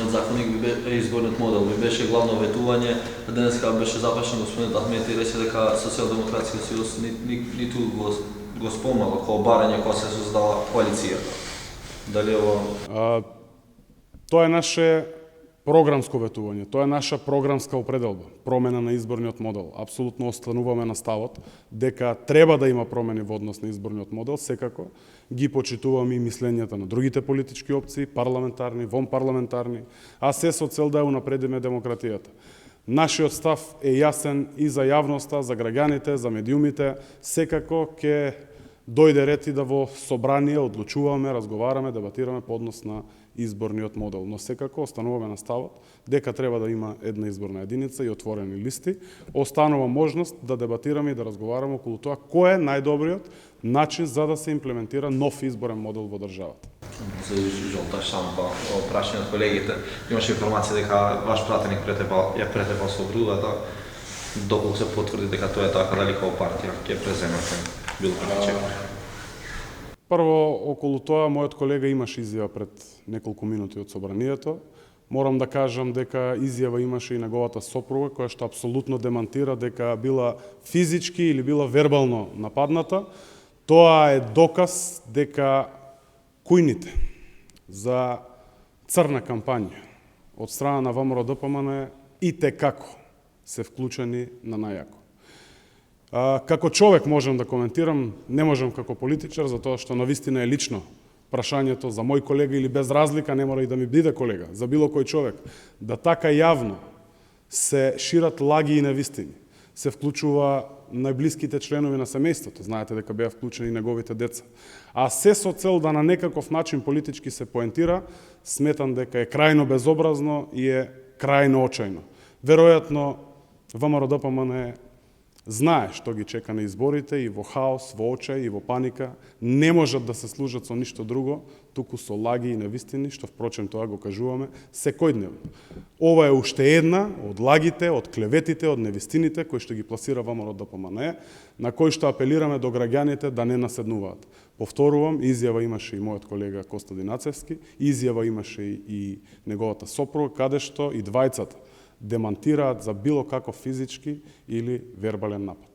изборниот законник, изборниот модел би беше главно ветување, а денеска беше запашен господин Ахмети и рече дека Социјалдемократскиот сојуз ниту го спомнала како барање кога се создала коалицијата. Дали ово Тоа е наше програмско ветување, тоа е наша програмска определба, промена на изборниот модел. Апсолутно остануваме на ставот дека треба да има промени во однос на изборниот модел, секако ги почитуваме и мислењата на другите политички опции, парламентарни, вонпарламентарни, а се со цел да унапредиме демократијата. Нашиот став е јасен и за јавноста, за граѓаните, за медиумите, секако ќе дојде ред и да во собрание одлучуваме, разговараме, дебатираме по однос на изборниот модел. Но секако остануваме на ставот дека треба да има една изборна единица и отворени листи. Останува можност да дебатираме и да разговараме околу тоа кој е најдобриот начин за да се имплементира нов изборен модел во државата. За жолта шампа, прашање од колегите, имаше информација дека ваш пратеник ја претепал со брудата, доколку се потврди дека тоа е така, дали како партија ќе преземете било какви. Прво, околу тоа, мојот колега имаше изјава пред неколку минути од собранието. Морам да кажам дека изјава имаше и неговата сопруга, која што апсолутно демантира дека била физички или била вербално нападната. Тоа е доказ дека кујните за црна кампања од страна на ВМРО-ДПМН и текако се вклучени на најако. Како човек можам да коментирам, не можам како политичар, затоа што навистина е лично прашањето за мој колега или без разлика, не мора и да ми биде колега, за било кој човек, да така јавно се шират лаги и навистини, се вклучува најблиските членови на семејството, знаете дека беа вклучени неговите деца, а се со цел да на некаков начин политички се поентира, сметам дека е крајно безобразно и е крајно очајно. Веројатно, ВМРО-ДПМН знае што ги чека на изборите и во хаос, во очај и во паника, не можат да се служат со ништо друго, туку со лаги и невистини, што впрочем тоа го кажуваме секојдневно. Ова е уште една од лагите, од клеветите, од невистините кои што ги пласира ВМРО-ДПМН, на кои што апелираме до граѓаните да не наседнуваат. Повторувам, изјава имаше и мојот колега Костадин Ацевски, изјава имаше и неговата сопруга, каде што и двајцата демантираат за било каков физички или вербален напад.